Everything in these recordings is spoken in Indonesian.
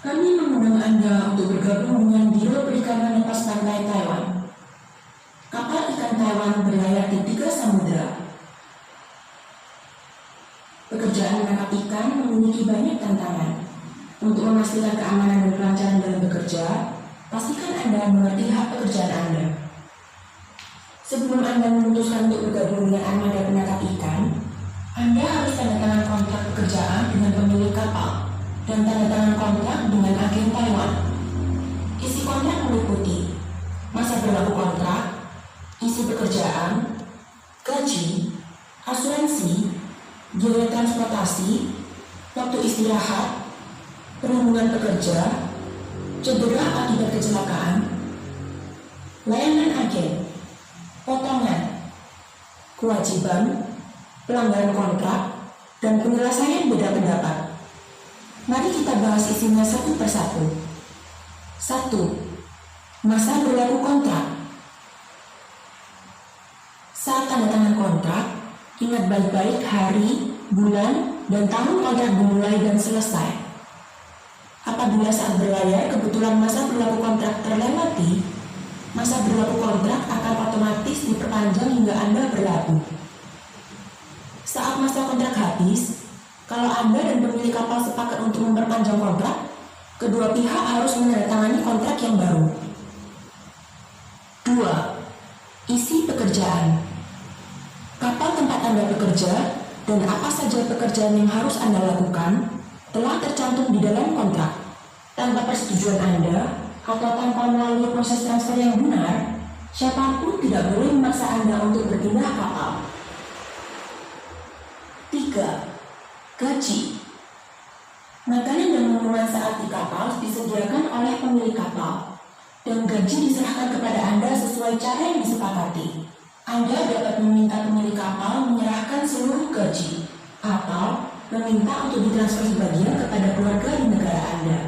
Kami mengundang Anda untuk bergabung dengan Biro Perikanan Lepas Pantai Taiwan. Kapal ikan Taiwan berlayar di 3 samudera. Pekerjaan menangkap ikan memiliki banyak tantangan. Untuk memastikan keamanan dan kelancaran dalam bekerja, pastikan Anda mengerti hak pekerjaan Anda. Sebelum Anda memutuskan untuk bergabung dengan armada penangkap ikan, Anda harus tanda tangan kontrak pekerjaan dengan pemilik kapal dan tanda tangan kontrak dengan agen Taiwan. Isi kontrak meliputi masa berlaku kontrak, isi pekerjaan, gaji, asuransi, biaya transportasi, waktu istirahat, perlindungan pekerja, cedera akibat kecelakaan, layanan agen, potongan, kewajiban, pelanggaran kontrak, dan penyelesaian beda pendapat. Mari kita bahas isinya satu persatu. 1. Masa berlaku kontrak. Saat tanda tangan kontrak, ingat baik-baik hari, bulan, dan tahun kontrak dimulai dan selesai. Apabila saat berlayar kebetulan masa berlaku kontrak terlewati, masa berlaku kontrak akan otomatis diperpanjang hingga Anda berlabuh. Saat masa kontrak habis, kalau Anda dan pemilik kapal sepakat untuk memperpanjang kontrak, kedua pihak harus menandatangani kontrak yang baru. 2. Isi pekerjaan. Kapal tempat Anda bekerja dan apa saja pekerjaan yang harus Anda lakukan telah tercantum di dalam kontrak. Tanpa persetujuan Anda atau tanpa melalui proses transfer yang benar, siapapun tidak boleh memaksa Anda untuk berpindah kapal. 3. Gaji. Makanan dan minuman saat di kapal disediakan oleh pemilik kapal, dan gaji diserahkan kepada Anda sesuai cara yang disepakati. Anda dapat meminta pemilik kapal menyerahkan seluruh gaji, atau meminta untuk ditransfer sebagian kepada keluarga di negara Anda.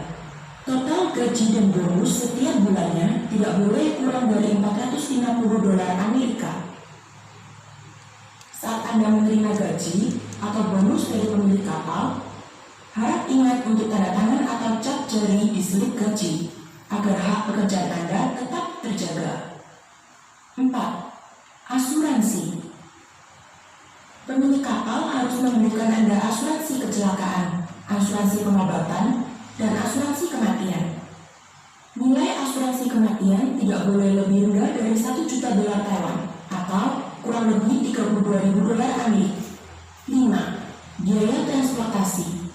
Total gaji dan bonus setiap bulannya tidak boleh kurang dari $450 Amerika. Saat Anda menerima gaji atau bonus dari pemilik kapal, harap ingat untuk tanda tangan atau cap jari di slip gaji, agar hak pekerjaan Anda tetap terjaga. 4. Asuransi. Pemilik kapal harus memberikan Anda asuransi kecelakaan, asuransi pengobatan, dan asuransi kematian. Nilai asuransi kematian tidak boleh lebih rendah dari $1 juta Taiwan atau kurang lebih $32.000 Amerika. 5. Biaya transportasi.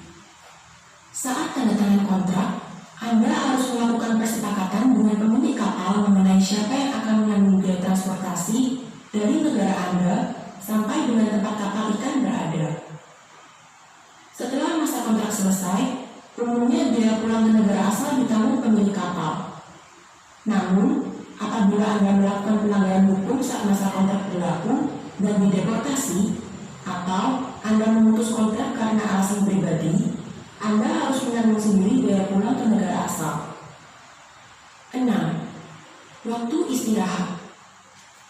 Saat tanda tangan kontrak, Anda harus melakukan persepakatan dengan pemilik kapal mengenai siapa yang akan menanggung biaya transportasi dari negara Anda sampai dengan tempat kapal ikan berada. Setelah masa kontrak selesai, umumnya biaya pulang ke negara asal ditanggung pemilik kapal. Namun, apabila Anda melakukan pelanggaran hukum saat masa kontrak berlaku dan dideportasi, atau Anda memutus kontrak karena alasan pribadi, Anda harus menanggung sendiri biaya pulang ke negara asal. 6. Waktu istirahat.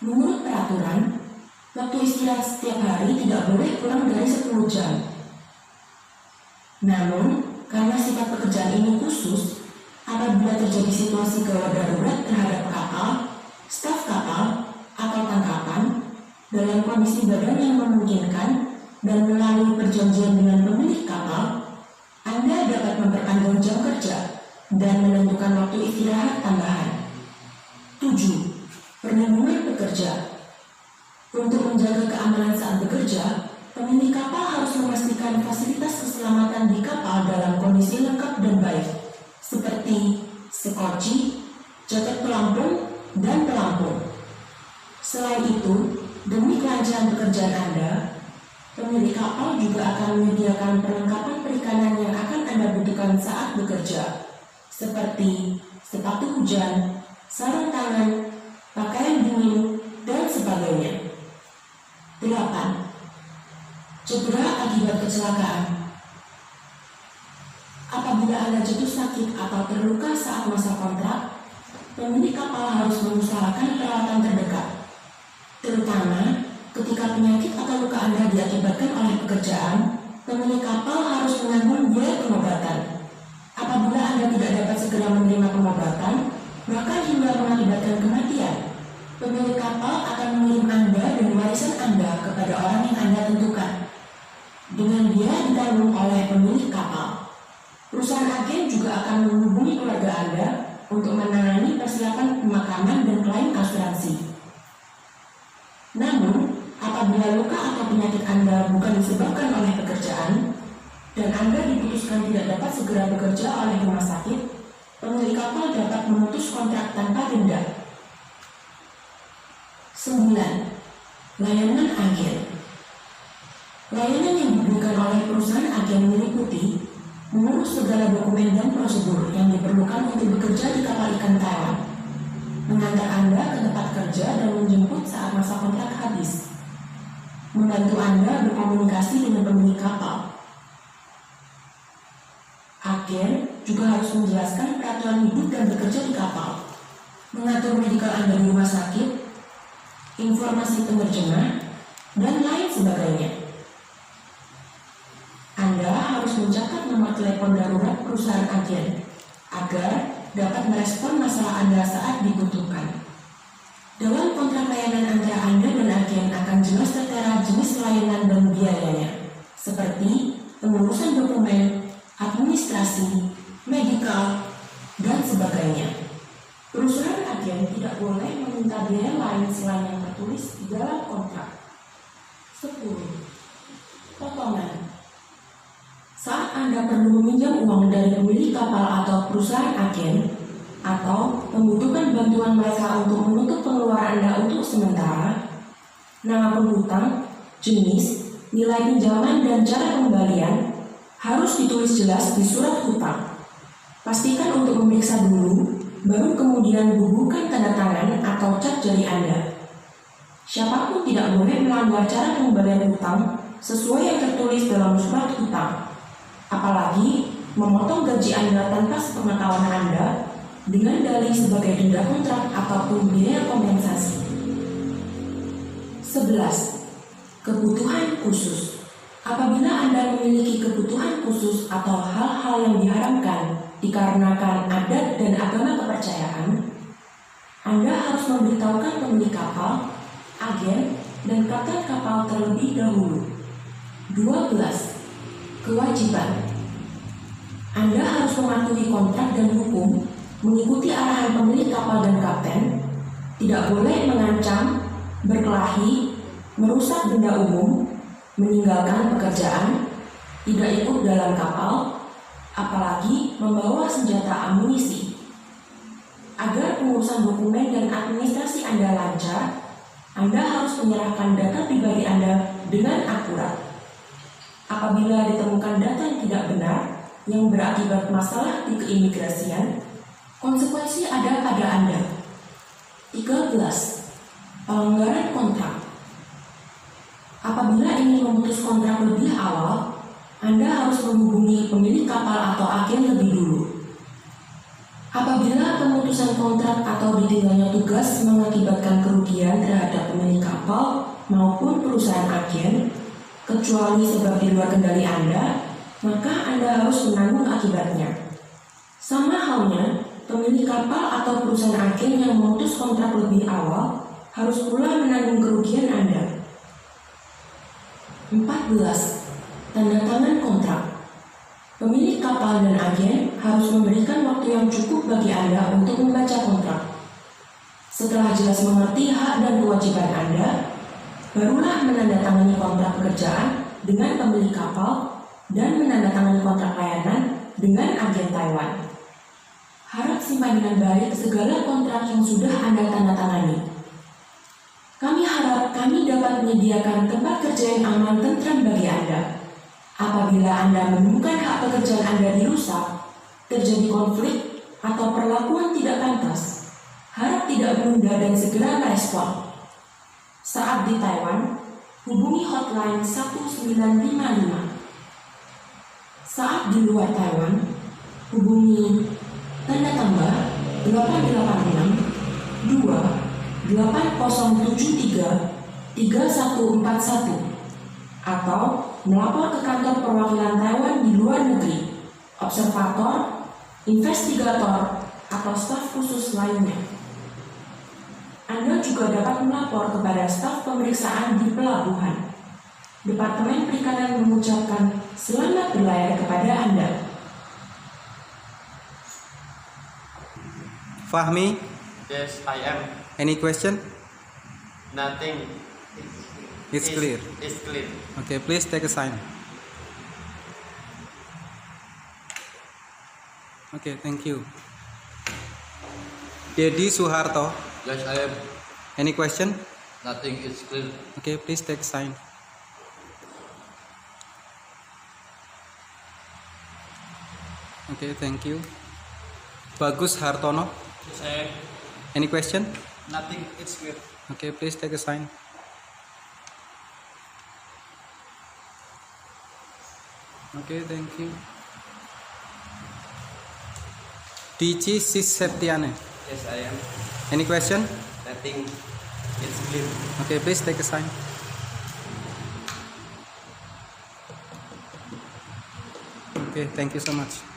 Menurut peraturan, waktu istirahat setiap hari tidak boleh kurang dari 10 jam. Namun, karena sifat pekerjaan ini khusus, apabila terjadi situasi gawat darurat terhadap kapal, staf kapal, atau tangkapan, dalam kondisi badan yang memungkinkan dan melalui perjanjian dengan pemilik kapal, Anda dapat memperpanjang jam kerja dan menentukan waktu istirahat tambahan. 7. Perlindungan pekerja. Untuk menjaga keamanan saat bekerja, pemilik kapal harus memastikan fasilitas keselamatan di kapal dalam kondisi lengkap dan baik, seperti sekoci, jaket pelampung, dan pelampung. Selain itu, demi kelancaran pekerjaan Anda, pemilik kapal juga akan menyediakan perlengkapan perikanan yang akan Anda butuhkan saat bekerja, seperti sepatu hujan, sarung tangan, pakaian dingin, dan sebagainya. 8. Cedera akibat kecelakaan. Apabila Anda jatuh sakit atau terluka saat masa kontrak, pemilik kapal harus mengusahakan perawatan terdekat, terutama ketika penyakit atau luka Anda diakibatkan oleh pekerjaan. Pemilik kapal harus menanggung biaya pengobatan. apabila Anda tidak dapat segera menerima pengobatan, bahkan hingga mengakibatkan kematian, pemilik kapal akan mengirim Anda dan warisan Anda kepada orang yang Anda tentukan. Dengan biaya ditanggung oleh pemilik kapal. Perusahaan agen juga akan menghubungi keluarga Anda untuk menangani persiapan pemakaman dan klaim asuransi. Namun, apabila luka atau penyakit Anda bukan disebabkan oleh pekerjaan, dan Anda diputuskan tidak dapat segera bekerja oleh rumah sakit, pemilik kapal dapat memutus kontrak tanpa denda. 9. Layanan agen. Layanan yang diberikan oleh perusahaan agen meliputi mengurus segala dokumen dan prosedur yang diperlukan untuk bekerja di kapal ikan Taiwan, mengantar Anda ke tempat kerja dan menjemput saat masa kontrak habis, membantu Anda berkomunikasi dengan pemilik kapal. Agen juga harus menjelaskan peraturan hidup dan bekerja di kapal, mengatur medikal Anda di rumah sakit, informasi penerjemah, dan lain sebagainya. Anda harus mencatat nomor telepon darurat perusahaan agen agar dapat merespon masalah Anda saat dibutuhkan. Dalam kontrak layanan antara Anda dan agen akan jelas tertera jenis layanan dan biayanya, seperti pengurusan dokumen, administrasi, medikal, dan sebagainya. Perusahaan agen tidak boleh meminta biaya lain selain yang tertulis di dalam kontrak. 10. Potongan. Saat Anda perlu meminjam uang dari pemilik kapal atau perusahaan agen, atau membutuhkan bantuan mereka untuk menutup pengeluaran Anda untuk sementara, nama penghutang, jenis, nilai pinjaman, dan cara pembalian harus ditulis jelas di surat hutang. Pastikan untuk memeriksa dulu, baru kemudian bubuhkan tanda tangan atau cap jari Anda. Siapapun tidak boleh melanggar cara pembalian hutang sesuai yang tertulis dalam surat hutang, apalagi memotong gaji Anda tanpa sepengetahuan Anda dengan dalih sebagai denda kontrak ataupun biaya kompensasi. 11. Kebutuhan khusus. Apabila Anda memiliki kebutuhan khusus atau hal-hal yang diharamkan dikarenakan adat dan agama kepercayaan, Anda harus memberitahukan pemilik kapal, agen, dan kapten kapal terlebih dahulu. 12. Kewajiban. Anda harus mematuhi kontrak dan hukum, mengikuti arahan pemilik kapal dan kapten, tidak boleh mengancam, berkelahi, merusak benda umum, meninggalkan pekerjaan, tidak ikut dalam kapal, apalagi membawa senjata amunisi. Agar pengurusan dokumen dan administrasi Anda lancar, Anda harus menyerahkan data pribadi Anda dengan akurat. Apabila ditemukan data yang tidak benar, yang berakibat masalah di keimigrasian, konsekuensi ada pada Anda. 13. Pelanggaran kontrak. Apabila ingin memutus kontrak lebih awal, Anda harus menghubungi pemilik kapal atau agen lebih dulu. Apabila pemutusan kontrak atau ditinggalnya tugas mengakibatkan kerugian terhadap pemilik kapal maupun perusahaan agen, kecuali sebab di luar kendali Anda, maka Anda harus menanggung akibatnya. Sama halnya, pemilik kapal atau perusahaan agen yang memutus kontrak lebih awal harus pula menanggung kerugian Anda. 14. Tanda tangan kontrak. Pemilik kapal dan agen harus memberikan waktu yang cukup bagi Anda untuk membaca kontrak. Setelah jelas mengerti hak dan kewajiban Anda, barulah menandatangani kontrak pekerjaan dengan pemilik kapal dan menandatangani kontrak layanan dengan agen Taiwan. Harap simpan dengan baik segala kontrak yang sudah Anda tandatangani. Kami harap kami dapat menyediakan tempat kerja yang aman tentram bagi Anda. Apabila Anda menemukan hak pekerjaan Anda dirusak, terjadi konflik, atau perlakuan tidak pantas, harap tidak menunda dan segera merespon. Saat di Taiwan, hubungi hotline 1955. Saat di luar Taiwan, hubungi tanda tambah 886 2 8073 3141 atau melapor ke kantor perwakilan Taiwan di luar negeri, Observator investigator, atau staf khusus lainnya. Anda juga dapat melapor kepada staf pemeriksaan di pelabuhan. Departemen Perikanan mengucapkan selamat berlayar kepada Anda. Fahmi, Yes, I am. any question? Nothing. It's clear. It's clear. Okay, please take a sign. Okay, thank you. Dedi Suharto, Yes, I am. any question? Nothing is clear. Okay, please take a sign. Okay, thank you. Bagus Hartono, Yes, I am. any question? Nothing. It's clear. Okay, please take a sign. Okay, thank you. Dici Sis Septiane, Yes, I am. any question? Nothing. It's clear. Okay, please take a sign. Okay, thank you so much.